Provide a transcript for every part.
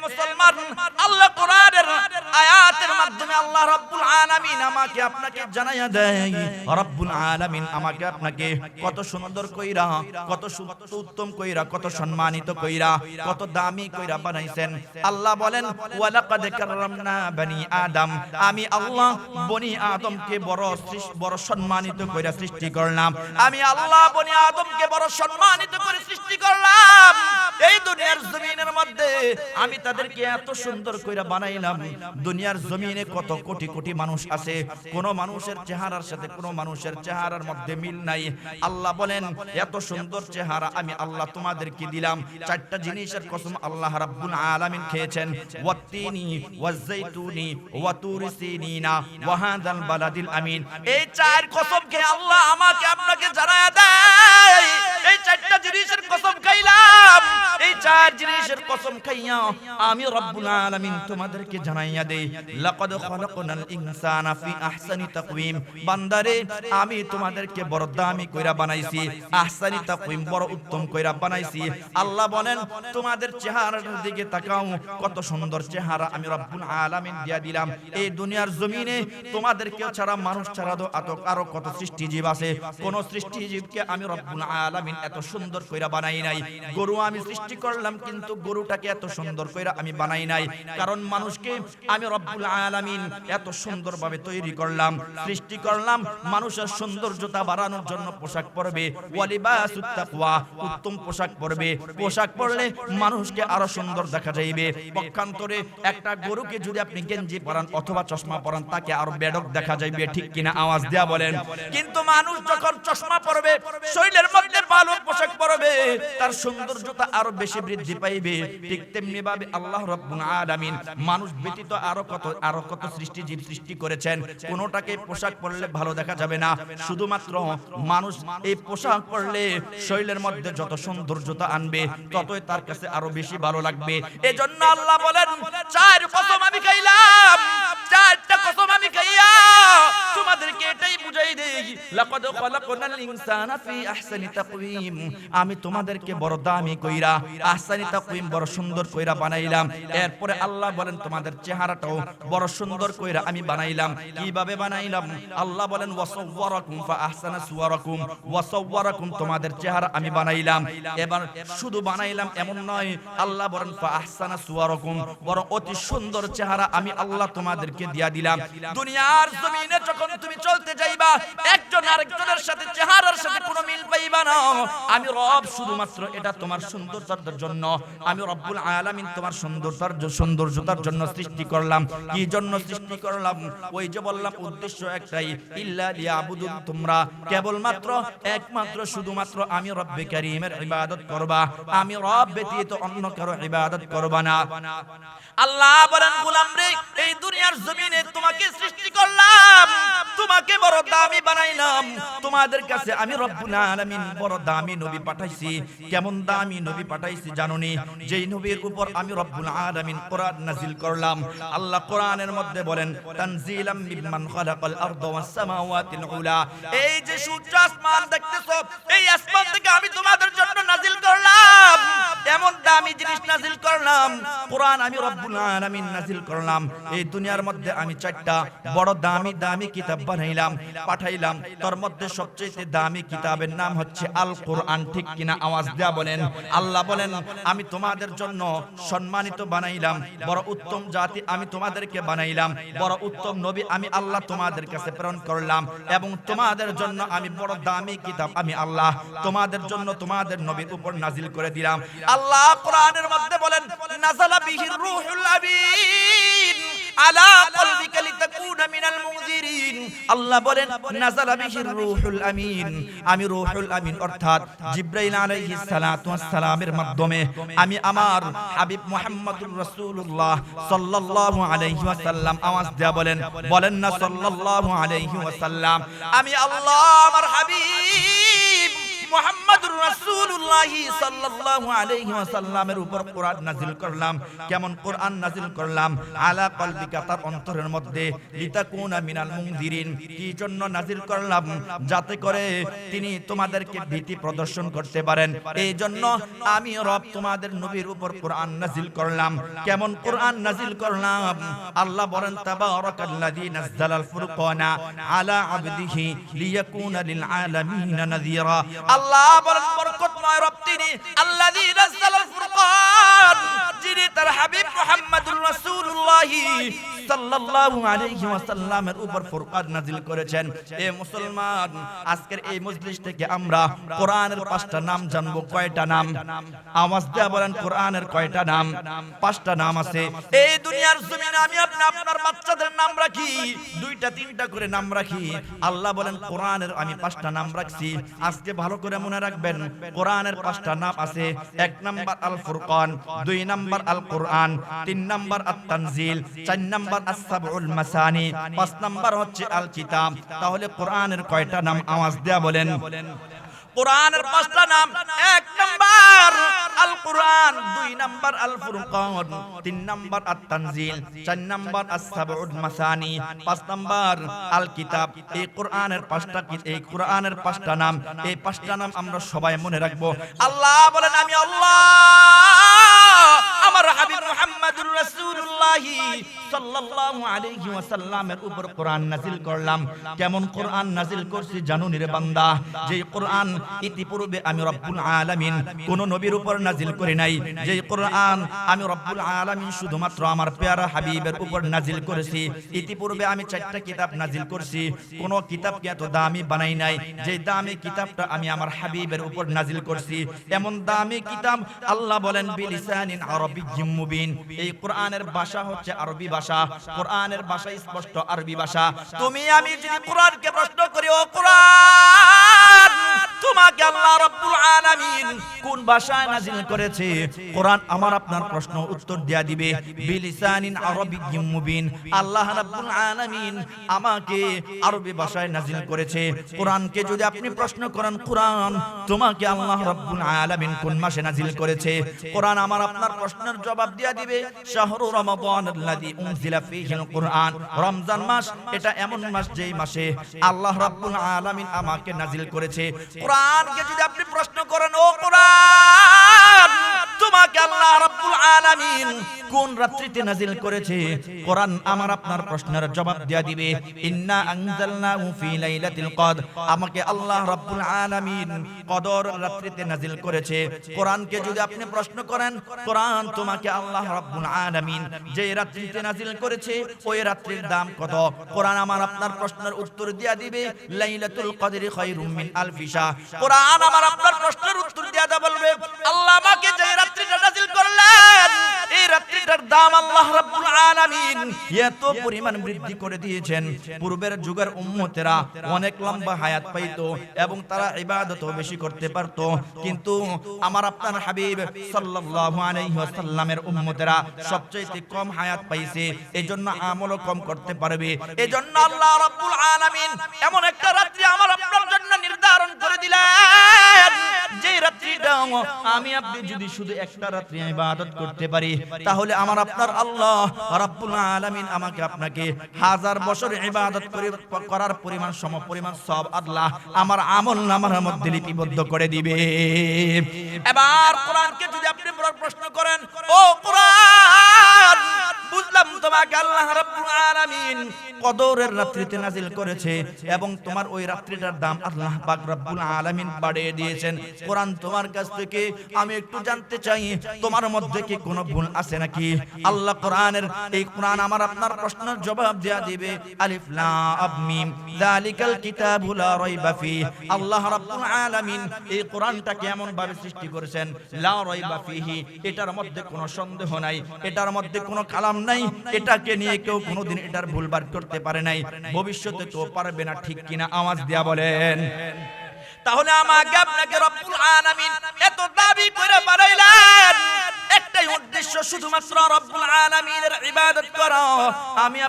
মুসলমান, আল্লাহ কোরআনের আয়াতের মাধ্যমে আল্লাহ রাব্বুল আলামিন আমাকে আপনাকে জানাইয়া দেয়, রাব্বুল আলামিন আমাকে আপনাকে কত সুন্দর কইরা, কত উত্তম কইরা, কত সম্মানিত কইরা, কত দামি কইরা বানাইছেন। আল্লাহ বলেন ওয়ালাকাদ কাররামনা বনি আদম, আমি আল্লাহ বনি আদমকে বড় সম্মানিত কইরা সৃষ্টি করলাম। আমি আল্লাহ বনি আদমকে বড় সম্মানিত করে সৃষ্টি করলাম। এই দুনিয়ার জমিনের মধ্যে আমি তাদেরকে এত সুন্দর কইরা বানাইলাম। দুনিয়ার জমিনে কত কোটি কোটি মানুষ আছে, কোন মানুষের চেহারার সাথে কোন মানুষের চেহারার মধ্যে মিল নাই। আল্লাহ বলেন এত সুন্দর চেহারা আমি আল্লাহ তোমাদেরকে দিলাম। চারটা জিনিসের কসম আল্লাহ রাব্বুল আলামিন খেয়েছেন, ওয়াত্তিনি ওয়াজ্জাইতুনি ওয়া তুরি সিনিনা ওয়া হাযাল বালাদিল আমিন। এই চার কসম খেয়ে আল্লাহ আমাকে আপনাকে জানায়া দেয়, এই চারটা জিনিসের কসম খাইলাম। এই চার জিনিসের কসম খাইয়া আমি রব্বুল আলামিন তোমাদেরকে জানাইয়া দেই, লাকাদ খালাকনাল ইনসানা ফি আহসানি তাকওয়িম। বান্দারে আমি তোমাদেরকে বড় দামি কইরা বানাইছি, আহসানি তাকওয়িম বড় উত্তম কইরা বানাইছি। আল্লাহ বলেন তোমাদের চেহারার দিকে তাকাও, কত সুন্দর চেহারা আমি রব্বুল আলামিন দিয়া দিলাম। এই দুনিয়ার জমিনে তোমাদেরকে ছাড়া, মানুষ ছাড়া আরো কত সৃষ্টিজীব আছে, কোন সৃষ্টিজীবকে আমি রব্বুল আলামিন এত সুন্দর কইরা বানাই নাই। গরু আমি সৃষ্টি করলাম, কিন্তু গরুটাকে এত সুন্দর কইরা আমি বানাই নাই, কারণ মানুষকে আমি রব্বুল আলামিন এত সুন্দরভাবে তৈরি করলাম, সৃষ্টি করলাম। মানুষের সৌন্দর্যতা বাড়ানোর জন্য পোশাক পরবে, ওয়ালিবাসুত তাকওয়া, উত্তম পোশাক পরবে। পোশাক পরলে মানুষকে আরো সুন্দর দেখা যাইবে। পক্ষান্তরে একটা গরুকে যদি আপনি গেঞ্জি পরান অথবা চশমা পরান, তাকে আরো বেডক দেখা যাইবে, ঠিক কিনা? আওয়াজ দেয়া বলেন। কিন্তু মানুষ যখন চশমা পরবে, শরীরের মধ্যে ভালো পোশাক পরবে, তার সৌন্দর্যতা আরো বেশি বৃদ্ধি পাইবে। ঠিক তেমনি ভাবে আল্লাহ রাব্বুল আলামিন মানুষ ব্যতীত আরো কত সৃষ্টিজীব সৃষ্টি করেছেন, কোনটাকে পোশাক পরলে ভালো দেখা যাবে না। শুধুমাত্র মানুষ এই পোশাক পরলে শরীরের মধ্যে যত সৌন্দর্যতা আনবে, ততই তার কাছে আরো বেশি ভালো লাগবে। এজন্য আল্লাহ বলেন চার কসম আমি খাইলাম, চারটা কসম আমি খাইয়া তোমাদেরকে এটাই বুঝাই দেই, লাকাদ খালাকনাল ইনসানা ফি আহসানি তাকওয়িম। আমি তোমাদেরকে বড় দামি কইরা, আহসানি তাকওয়িম বড় সুন্দর কইরা বানাইলাম। এরপরে আল্লাহ বলেন তোমাদের চেহারাটাও বড় সুন্দর কইরা আমি বানাইলাম। কিভাবে বানাইলাম? আল্লাহ বলেন ওয়াসাওয়ারাকুম ফা আহসানা সুওয়ারাকুম, ওয়াসাওয়ারাকুম তোমাদের চেহারা আমি বানাইলাম। এবার শুধু বানাইলাম এমন নয়, আল্লাহ বলেন ফা আহসানা সুওয়ারাকুম, বড় অতি সুন্দর চেহারা আমি আল্লাহ তোমাদেরকে দিয়া দিলাম। দুনিয়ার জমিনে যখন তুমি চলতে যাইবা, একজন আরেকজনের সাথে চেহারার সাথে কোনো মিল পাইবা না। আমি রব শুধুমাত্র এটা তোমার সৌন্দর্যের জন্য, আমি রব্বুল আলামিন তোমার সৌন্দর্যতার জন্য সৃষ্টি করলাম। কি জন্য সৃষ্টি করলাম? ওই যে বললাম উদ্দেশ্য একটাই, ইল্লা লিয়াবুদুন, তোমরা কেবলমাত্র একমাত্র শুধুমাত্র আমি রব্বে কারীমের ইবাদত করবা, আমি রব ব্যতীত অন্য কারো ইবাদত করবা না। আল্লাহ বলেন গোলাম রে, এই দুনিয়ার জমিনে তোমাকে সৃষ্টি করলাম, তোমাকে বড় দামি বানাইলাম। তোমাদের কাছে আমি রব্বুল আলামিন বড় দামি নবী পাঠাইছি। কেমন দামি নবী পাঠাইছি জানোনি? যেই নবীর উপর আমি রব্বুল আলামিন কোরআন নাজিল করলাম। আল্লাহ কোরআনের মধ্যে বলেন তানজিলাম মিম্মান খালাকাল আরদা ওয়াস সামাওয়াতিল উলা। এই যে সূর্য আসমান দেখতেছো, এই আসমান থেকে আমি তোমাদের জন্য নাজিল করলাম, এমন দামি জিনিস নাজিল করলাম। কোরআন আমি রব্বুল আলামিন নাজিল করলাম। এই দুনিয়ার মধ্যে আমি চারটা বড় দামি দামি কিতাব বানাইলাম, পাঠাইলাম। তার মধ্যে সবচেয়ে দামি কিতাবের নাম হচ্ছে আল কোরআন, ঠিক কিনা? আওয়াজ দেয়া বলেন। আল্লাহ বলেন আমি তোমাদের জন্য সম্মানিত বানাইলাম, বড় উত্তম জাতি আমি তোমাদেরকে বানাইলাম, বড় উত্তম নবী আমি আল্লাহ তোমাদের কাছে প্রেরণ করলাম, এবং তোমাদের জন্য আমি বড় দামি কিতাব আমি আল্লাহ তোমাদের জন্য তোমাদের নবীর উপর নাজিল করে দিলাম। আল্লাহ কোরআনের মধ্যে বলেন নাযালা বিহির রূহুল আমিন আলা কলবিকা লিতাকুনা মিনাল মুনজিরিন। আল্লাহ বলেন নাযালা বিহির রূহুল আমিন, আমি রূহুল আমিন অর্থাৎ জিবরাইল আলাইহিস সালাতু ওয়াস সালামের মাধ্যমে আমি আমার হাবিব মুহাম্মদুর রাসূলুল্লাহ সাল্লাল্লাহু আলাইহি ওয়াসাল্লাম, আওয়াজ দেয়া বলেন, বলেন না সাল্লাল্লাহু আলাইহি ওয়াসাল্লাম, আমি আল্লাহ আমার হাবিব মুহাম্মদ মুহাম্মাদুর রাসূলুল্লাহ সাল্লাল্লাহু আলাইহি ওয়াসাল্লামের উপর কোরআন নাযিল করলাম। কেমন কোরআন নাযিল করলাম? আলা কলবিকা, তার অন্তরের মধ্যে, লিতাকুনা মিনাল মুনজিরিন, কি জন্য নাযিল করলাম? যাতে করে তিনি তোমাদেরকে ভীতি প্রদর্শন করতে পারেন। এই জন্য আমি রব তোমাদের নবীর উপর কোরআন নাযিল করলাম। কেমন কোরআন নাযিল করলাম? আল্লাহ বলেন তাবারাকাল্লাযী নাযালাল ফুরকানা আলা আবদিহি লিয়াকুনা লিল আলামিন নাযীরা। আল্লাহ বলেন বরকতময় রব তিনি, আল্লাযী নাযালাল ফুরকান, যিনি তার হাবিব মুহাম্মদুর রাসূলুল্লাহ সাল্লাল্লাহু আলাইহি ওয়াসাল্লামের উপর ফুরকান নাযিল করেছেন। এ মুসলমান, আজকের এই মজলিস থেকে আমরা কোরআনের 5টা নাম জানবো। কয়টা নাম? আওয়াজ দিয়ে বলেন, কোরআনের কয়টা নাম? 5টা নাম আছে। এই দুনিয়ার জমিনে আমি আপনার বাচ্চাদের নাম রাখি, 2টা 3টা করে নাম রাখি। আল্লাহ বলেন কোরআনের আমি 5টা নাম রাখছি। আজকে ভালো করে মনে রাখবেন, কোরআনের 5টা নাম আছে। 1 নাম্বার আল ফুরকান, 2 নাম্বার আল কোরআন, 3 নাম্বার আত তানজিল, 4 নাম্বার আস-সাবউল মাসানি, 5 নাম্বার হচ্ছে আল কিতাব। তাহলে কোরআনের কয়টা নাম? আওয়াজ দেয়া বলেন। কোরআনের 5টা নাম। 1 নাম্বার আল কোরআন, 2 নাম্বার আল ফুরকান, 3 নাম্বার আত তানজিল, 4 নাম্বার আস-সাবউল মাসানি, 5 নাম্বার আল কিতাব। এই কোরআনের 5টা নাম। এই 5টা নাম আমরা সবাই মনে রাখবো। আল্লাহ বলেন আমি আল্লাহ আমার হাবিব মুহাম্মদুর রাসূলুল্লাহ সাল্লাল্লাহু আলাইহি ওয়াসাল্লামের উপর কোরআন নাযিল করলাম। কেমন কোরআন নাযিল করছি জানুন রে বান্দা? যে কোরআন ইতিপূর্বে আমি রব্বুল আলামিন কোন নবীর উপর নাযিল করি নাই, যে কোরআন আমি রব্বুল আলামিন শুধুমাত্র আমার পেয়ারা হাবিবের উপর নাযিল করেছি। ইতিপূর্বে আমি 4টা কিতাব নাযিল করছি, কোন কিতাবকে এত দামি বানাই নাই। যে দামি কিতাবটা আমি আমার হাবিবের উপর নাযিল করছি, এমন দামি কিতাব আল্লাহ বলেন বিলিসানিন আরাবিয়্যিম মুবিন। এই কোরআনের ভাষা হচ্ছে আরবি ভাষা। কোরআনের ভাষা স্পষ্ট আরবি ভাষা। তুমি আমি যদি কোরআনকে প্রশ্ন করি, ও কোরআন তোমাকে আল্লাহ রাব্বুল আলামিন কোন ভাষায় নাযিল করেছে? কোরআন আমার আপনার প্রশ্ন উত্তর দেয়া দিবে বিলিসানিন আরাবিয়্যিম মুবিন। আল্লাহ রাব্বুল আলামিন আমাকে আরবি ভাষায় নাযিল করেছে। কোরআনকে যদি আপনি প্রশ্ন করেন, কোরআন তোমাকে আল্লাহ রাব্বুল আলামিন কোন মাসে নাযিল করেছে? কোরআন আমার আপনার প্রশ্নের জবাব দেয়া দিবে শাহরু রমাদানাল্লাযী উনজিলা ফীহিল কুরআন। রমজান মাস এটা এমন মাস যেই মাসে আল্লাহ রাব্বুল আলামিন আমাকে নাযিল করেছে। কোরআনকে যদি আপনি প্রশ্ন করেন, ও কোরআন তোমাকে আল্লাহ রাব্বুল আলামিন কোন রাত্রিতে নাযিল করেছে? কোরআন আমার আপনার প্রশ্নের জবাব দেয়া দিবে ইন্না আনজালনাহু ফি লাইলাতিল কদর। আমাকে আল্লাহ রাব্বুল আলামিন কদর রাত্রিতে নাযিল করেছে। কোরআনকে যদি আপনি প্রশ্ন করেন, কোরআন তোমাকে আল্লাহ রাব্বুল আলামিন যে রাত্রিতে নাযিল করেছে ওই রাত্রির দাম কত? কোরআন আমার আপনার প্রশ্নের উত্তর দেয়া দিবে লাইলাতুল কদরি খায়রুম মিন আলফি শাহর। কোরআন আমার আপনার প্রশ্নের উত্তর দেয়া বলবে আল্লাহ আমাকে যে রাত্রিটা নাযিল করলেন এই রাত্রিটার দাম আল্লাহ রাব্বুল আলামিন এত পরিমাণ বৃদ্ধি করে দিয়েছেন। পূর্বের যুগের উম্মতেরা অনেক লম্বা হায়াত পাইতো এবং তারা ইবাদতও বেশি করতে পারতো, কিন্তু আমার আপনার হাবিব সাল্লাল্লাহু আলাইহি ওয়াসাল্লামের উম্মতেরা সবচেয়ে কম হায়াত পাইছে, এজন্য আমলও কম করতে পারবে। এজন্য আল্লাহ রাব্বুল আলামিন এমন একটা রাত্রি আমার আপনার জন্য নির্ধারণ করে দিলেন যে রাত্রিটা আমি আপনি যদি শুধু একটা রাত্রি ইবাদত করতে পারি তাহলে আমার আপনার আল্লাহ রাব্বুল আলামিন আমাকে আপনাকে 1000 বছর ইবাদত করার পরিমাণ সমপরিমাণ সওয়াব আল্লাহ আমার আমলনামার মধ্যে লিপিবদ্ধ করে দিবে। এবার কোরআনকে যদি আপনি প্রশ্ন করেন, ও কোরআন বুঝলাম তোমাকে আল্লাহ রাব্বুল আলামিন কদরের রাত্রিতে নাযিল করেছে এবং তোমার ওই রাত্রিটার দাম আল্লাহ পাক রব্বুল আলামিন বাড়িয়ে দিয়েছেন। কোরআন তোমার কাছ থেকে আমি একটু জানতে চাই তোমার মধ্যে কি কোনো ভুল আছে নাকি? আল্লাহ কোরআনের এই কোরআন আমার আপনার প্রশ্নের জবাব দেয়া দিবে আলিফ লাম মিম যালিকাল কিতাবু লা রাইবা ফিহি। আল্লাহ রাব্বুল আলামিন এই কোরআনটাকে এমন ভাবে সৃষ্টি করেছেন লা রাইবা ফিহি, এটার মধ্যে কোনো সন্দেহ নাই, এটার মধ্যে কোনো কালাম নাই, এটাকে নিয়ে কেউ কোনোদিন এটার ভুল বার করতে পারে নাই, ভবিষ্যতে তো পারবে না, ঠিক কিনা? আওয়াজ দিয়া বলেন। তাহলে আমাকে আপনাকে রব্বুল আলামিন এত দাবি করে বানাইলেন একটাই উদ্দেশ্য, শুধুমাত্র রব্বুল আলামিনের ইবাদত করা। আমি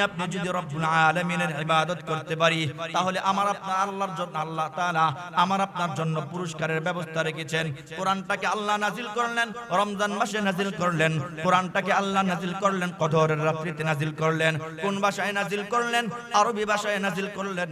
আপনি যদি রব্বুল আলামিনের ইবাদত করতে পারি, তাহলে আমার আপনার আল্লাহর জন্য আল্লাহ তাআলা আমার আপনার জন্য পুরস্কারের ব্যবস্থা রেখেছেন। কোরআনটাকে আল্লাহ নাজিল করলেন রমজান মাসে নাজিল করলেন, কোরআনটাকে আল্লাহ নাজিল করলেন কদরের রাত্রিতে নাজিল করলেন। কোন ভাষায় নাজিল করলেন? আরবি ভাষায় নাজিল করলেন।